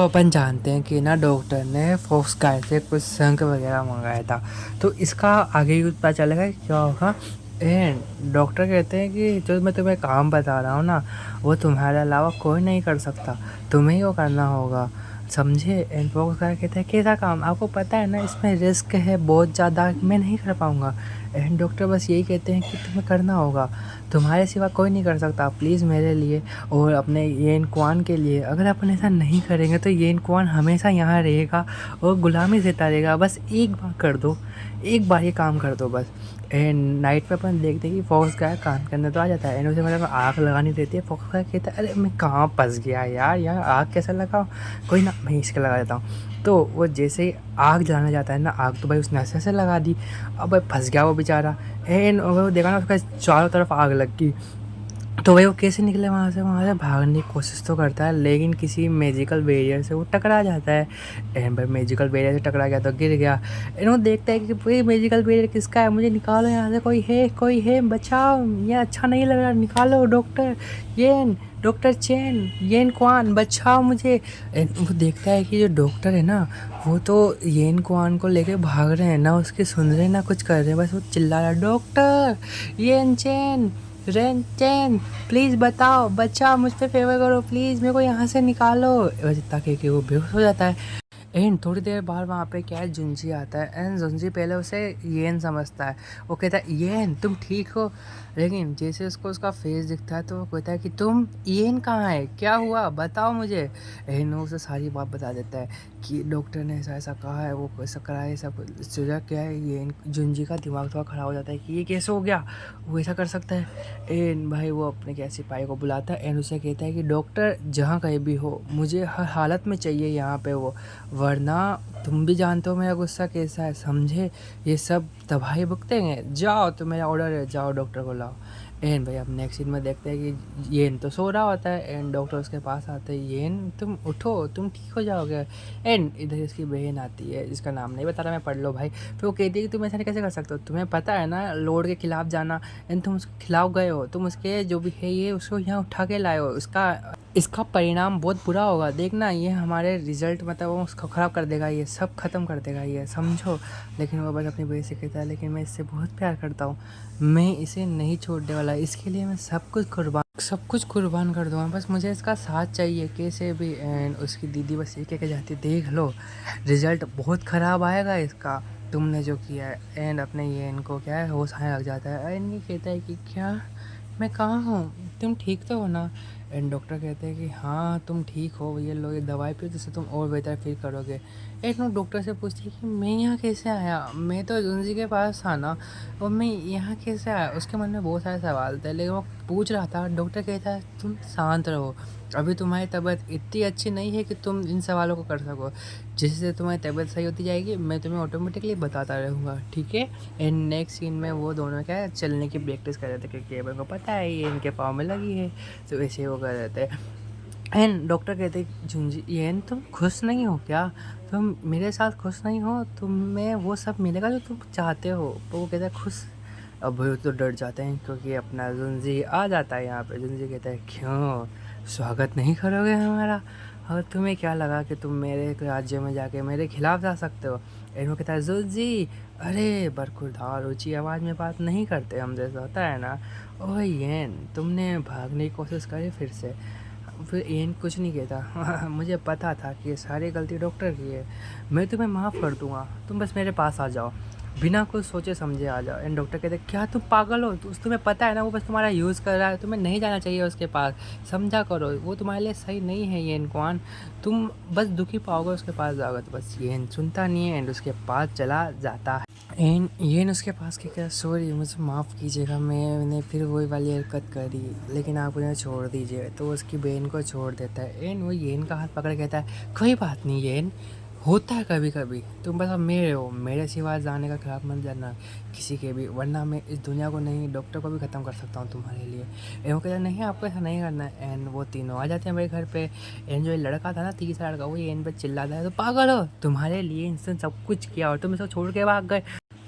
अपन जानते हैं कि ना डॉक्टर ने फॉक्सकाय से कुछ शंख वगैरह मंगाया था। तो इसका आगे ही पता चलेगा कि क्या होगा। एंड डॉक्टर कहते हैं कि जो मैं तुम्हें काम बता रहा हूँ ना, वो तुम्हारे अलावा कोई नहीं कर सकता, तुम्हें ही वो करना होगा, समझे। एंड फॉक्सकाय कहते हैं कैसा काम, आपको पता है ना इसमें रिस्क है बहुत ज़्यादा, मैं नहीं कर पाऊँगा। एंड डॉक्टर बस यही कहते हैं कि तुम्हें करना होगा, तुम्हारे सिवा कोई नहीं कर सकता, प्लीज़ मेरे लिए और अपने येन कुआन के लिए। अगर अपन ऐसा नहीं करेंगे तो येन कुआन हमेशा यहाँ रहेगा और गुलामी देता रहेगा। बस एक बार कर दो, एक बार ये काम कर दो बस। एंड नाइट पे अपन देखते हैं कि फॉक्सकाय काम करने तो आ जाता है। एंड उसे मतलब आग लगानी रहती है। फॉक्सकाय कहता है अरे मैं कहाँ फंस गया यार, यहाँ आग कैसे लगाऊँ, कोई ना मैं इसके लगा देता हूँ। तो वो जैसे ही आग जलाने जाता है ना, आग तो भाई उसने ऐसे ऐसे लगा दी। अब भाई फंस गया वो बेचारा। एंड वो देखा ना उसका चारों तरफ आग लग गई। तो भाई वो कैसे निकले वहाँ से भागने की कोशिश तो करता है, लेकिन किसी मैजिकल बैरियर से वो टकरा जाता है। एंड भाई मैजिकल बैरियर से टकरा गया तो गिर गया। एंड वो देखता है कि भाई मैजिकल बैरियर किसका है, मुझे निकालो यहाँ से, कोई है बचाओ, ये अच्छा नहीं लग रहा, निकालो डॉक्टर येन, डॉक्टर चेन, येन कुआन बचाओ मुझे। एंड वो देखता है कि जो डॉक्टर है ना, वो तो येन कुआन को लेके भाग रहे हैं, ना उसकी सुन रहे ना कुछ कर रहे हैं, बस वो चिल्ला रहा है doctor yen chain, rain chain, please बताओ, बचाओ, मुझ पे फेवर करो प्लीज़, मेरे को यहाँ से निकालो। बस इतना कह के वो बेहोश हो जाता है। एंड थोड़ी देर बाद वहाँ पे क्या है, जुंजी आता है। एंड जुंजी पहले उसे येन समझता है। वो कहता है येन तुम ठीक हो, लेकिन जैसे उसको उसका फेस दिखता है तो वो कहता है कि तुम येन कहाँ है, क्या हुआ बताओ मुझे। एंड वो उसे सारी बात बता देता है कि डॉक्टर ने ऐसा ऐसा कहा है, वो ऐसा करा है, सब सुझा क्या है। येन जुंजी का दिमाग थोड़ा ख़राब हो जाता है कि ये कैसे हो गया, वो ऐसा कर सकता है। एंड भाई वो अपने क्या सिपाही को बुलाता है एंड उसे कहता है कि डॉक्टर जहाँ कहीं भी हो, मुझे हर हालत में चाहिए यहाँ पे वो, वरना तुम भी जानते हो मेरा गुस्सा कैसा है, समझे। ये सब तबाही भुगतेंगे, जाओ तो मेरा ऑर्डर है, जाओ डॉक्टर को लाओ। एंड भाई अब नेक्स्ट सीन में देखते हैं कि येन तो सो रहा होता है। एंड डॉक्टर उसके पास आते हैं, येन तुम उठो, तुम ठीक हो जाओगे। एंड इधर इसकी बहन आती है जिसका नाम नहीं बता रहा मैं, पढ़ लो भाई। फिर वो कहती है कि तुम ऐसा कैसे कर सकते हो, तुम्हें पता है ना लॉर्ड के खिलाफ जाना, एंड तुम उसके खिलाफ गए हो, तुम उसके जो भी है ये उसको यहाँ उठा के लाए हो, इसका परिणाम बहुत बुरा होगा, देखना ये हमारे रिजल्ट मतलब वो उसको ख़राब कर देगा, ये सब ख़त्म कर देगा ये, समझो। लेकिन वो बस अपनी बहन से कहता है लेकिन मैं इससे बहुत प्यार करता हूँ, मैं इसे नहीं छोड़ने वाला, इसके लिए मैं सब कुछ कुर्बान कर दूँगा, बस मुझे इसका साथ चाहिए कैसे भी। एंड उसकी दीदी बस ये कह के जाती, देख लो रिज़ल्ट बहुत ख़राब आएगा इसका, तुमने जो किया है। एंड अपने ये इनको क्या है होश आने लग जाता है। एंड ये कहता है कि क्या, मैं कहाँ हूँ, तुम ठीक तो हो ना। एंड डॉक्टर कहते हैं कि हाँ तुम ठीक हो, ये लो ये दवाई पियो जिससे तुम और बेहतर फील करोगे। एंड वो डॉक्टर से पूछती है कि मैं यहाँ कैसे आया, मैं तो जुंजी के पास था ना, और मैं यहाँ कैसे आया। उसके मन में बहुत सारे सवाल थे लेकिन वो पूछ रहा था। डॉक्टर कहता है तुम शांत रहो, अभी तुम्हारी तबीयत इतनी अच्छी नहीं है कि तुम इन सवालों को कर सको, जिससे तुम्हारी तबीयत सही होती जाएगी मैं तुम्हें ऑटोमेटिकली बताता रहूँगा, ठीक है। एंड नेक्स्ट सीन में वो दोनों क्या है चलने की प्रैक्टिस कर रहे थे क्योंकि अपन को पता है ये इनके पाँव में लगी है, तो ऐसे वो कर रहे थे। एंड डॉक्टर कहते झुंझी येन तुम खुश नहीं हो क्या, तुम मेरे साथ खुश नहीं हो, तुम्हें वो सब मिलेगा जो तुम चाहते हो। तो वो कहता है खुश। अब वो तो डर जाते हैं क्योंकि अपना जुंजी आ जाता है यहाँ पे। जुंजी कहता है क्यों स्वागत नहीं करोगे हमारा, और तुम्हें क्या लगा कि तुम मेरे राज्य में जाके मेरे खिलाफ जा सकते हो। एंड वो कहता है जुंजी अरे बरखुरदार ऊँची आवाज़ में बात नहीं करते हम, जैसा होता है ना। ओह येन तुमने भागने की कोशिश करी फिर से। फिर एन कुछ नहीं कहता मुझे पता था कि ये सारी गलती डॉक्टर की है, मैं तुम्हें माफ़ कर दूंगा, तुम बस मेरे पास आ जाओ, बिना कुछ सोचे समझे आ जाओ। एंड डॉक्टर कहते क्या तुम पागल हो, तुम्हें पता है ना वो बस तुम्हारा यूज़ कर रहा है, तुम्हें नहीं जाना चाहिए उसके पास, समझा करो वो तुम्हारे लिए सही नहीं है ये इनकुआन, तुम बस दुखी पाओगे उसके पास जाओगे। तो बस ये सुनता नहीं है एंड उसके पास चला जाता है। एंड येन उसके पास के क्या सॉरी मुझे माफ़ कीजिएगा, मैंने फिर वही वाली हरकत करी, लेकिन आप उन्हें छोड़ दीजिए। तो उसकी बहन को छोड़ देता है। एंड वो येन का हाथ पकड़ कहता है कोई बात नहीं येन, होता है कभी कभी, तुम बस अब मेरे हो, मेरे सिवा जाने का खिलाफ मत जाना किसी के भी, वरना मैं इस दुनिया को नहीं डॉक्टर को भी ख़त्म कर सकता हूँ तुम्हारे लिए। एंड वो कहता है नहीं आपको ऐसा नहीं करना है। एंड वो तीनों आ जाते हैं मेरे घर पे। एंड जो ये लड़का था ना तीसरा लड़का, वो एंड पे चिल्लाता है तो पागल हो, तुम्हारे लिए इंसान सब कुछ किया और तुम इसको छोड़ के भाग गए,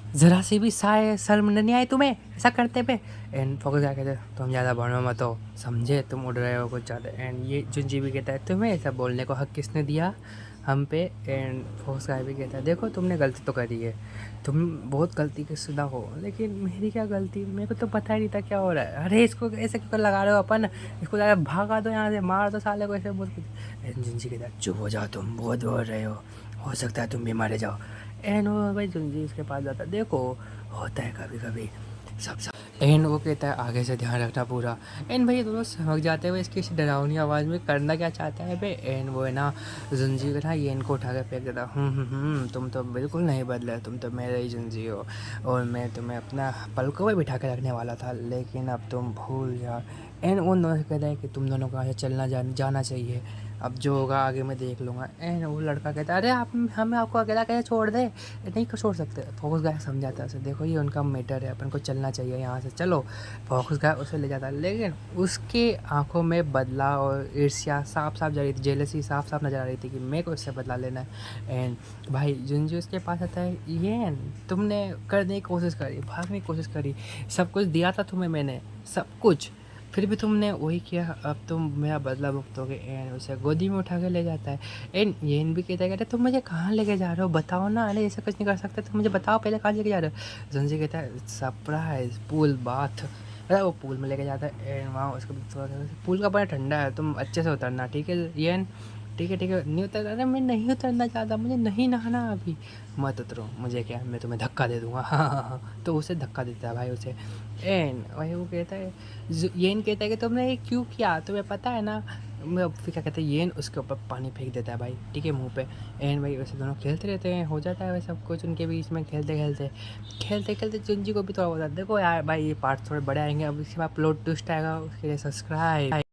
ज़रा सी भी शर्म नहीं आई तुम्हें ऐसा करते पे। एंड फोकस क्या कहते हैं तुम ज़्यादा बढ़ो मत हो, समझे, तुम उड़ रहे हो कुछ ज़्यादा। एंड ये जुंजी भी कहता है तुम्हें ऐसा बोलने को हक किसने दिया हम पे। एंड फोकस गाय भी कहता है देखो तुमने गलती तो करी है, तुम बहुत गलती के शुदा हो, लेकिन मेरी क्या गलती, मेरे को तो पता ही नहीं था क्या हो रहा है। अरे इसको ऐसे क्यों लगा रहे हो अपन, इसको ज़्यादा भागा दो यहाँ से, मार दो साले को ऐसे बोल के। एंड जुंजी कहता है चुप हो जाओ, तुम बहुत बोल रहे हो सकता है तुम भी मारे जाओ। एंड वो भाई जुंजी उसके पास जाता है, देखो होता है कभी कभी सब। एंड वो कहता है आगे से ध्यान रखना पूरा। एंड भाई दोनों समझ जाते हैं इसकी इस डरावनी आवाज़ में करना क्या चाहता है भाई। एंड वो है ना जुंजी को ना ये इनको उठा के फेंक देता। तुम तो बिल्कुल नहीं बदले, तुम तो मेरे ही जुंजी हो, और मैं तुम्हें अपना पलकों में बिठा के रखने वाला था, लेकिन अब तुम भूल जाओ। एंड उन दोनों से कहता है कि तुम दोनों को यहाँ से जाना चाहिए, अब जो होगा आगे मैं देख लूँगा। एंड वो लड़का कहता है अरे आप हमें आपको अकेला कैसे छोड़ दे, नहीं छोड़ सकते। फोकस गाय समझाता है उसे, देखो ये उनका मैटर है, अपन को चलना चाहिए यहाँ से, चलो। फोकस गाय उसे ले जाता है, लेकिन उसकी आंखों में बदला और ईर्ष्या साफ साफ जा रही थी, जेलसी साफ साफ नजर आ रही थी कि मेरे को इससे बदला लेना है। एंड भाई जुंजी उसके पास आता है, ये तुमने करने की कोशिश करी, भागने की कोशिश करी, सब कुछ दिया था तुम्हें मैंने, सब कुछ, फिर भी तुमने वही किया, अब तुम मेरा बदला भुगतोगे। एंड उसे गोदी में उठा के ले जाता है। एंड येन भी कहता है कहते तुम मुझे कहाँ लेके जा रहे हो, बताओ ना, अरे ऐसा कुछ नहीं कर सकते, तुम मुझे बताओ पहले कहाँ लेके जा रहे हो। जंजी कहता है सरप्राइज पूल बाथ, अरे वो पूल में लेके जाता है। एंड वहाँ उसको पूल का बड़ा ठंडा है, तुम अच्छे से उतरना, ठीक है येन, ठीक है नहीं उतर, अरे मैं नहीं उतरना चाहता, मुझे नहीं नहाना अभी। मत उतरो, मुझे क्या, मैं तुम्हें धक्का दे दूँगा। हाँ, तो उसे धक्का देता है भाई उसे। एंड वही वो कहता है, येन कहता है कि तुमने ये क्यों किया, तुम्हें पता है ना। मैं फिर क्या कहते हैं, येन उसके ऊपर पानी फेंक देता है भाई, ठीक है, मुंह पे। एंड भाई वैसे दोनों खेलते रहते हैं, हो जाता है वैसे सब कुछ उनके बीच में, खेलते खेलते जुंजी को भी थोड़ा होता है। देखो यार भाई ये पार्ट थोड़े बड़े आएंगे, अब इसके बाद प्लॉट ट्विस्ट आएगा, उसके लिए सब्सक्राइब।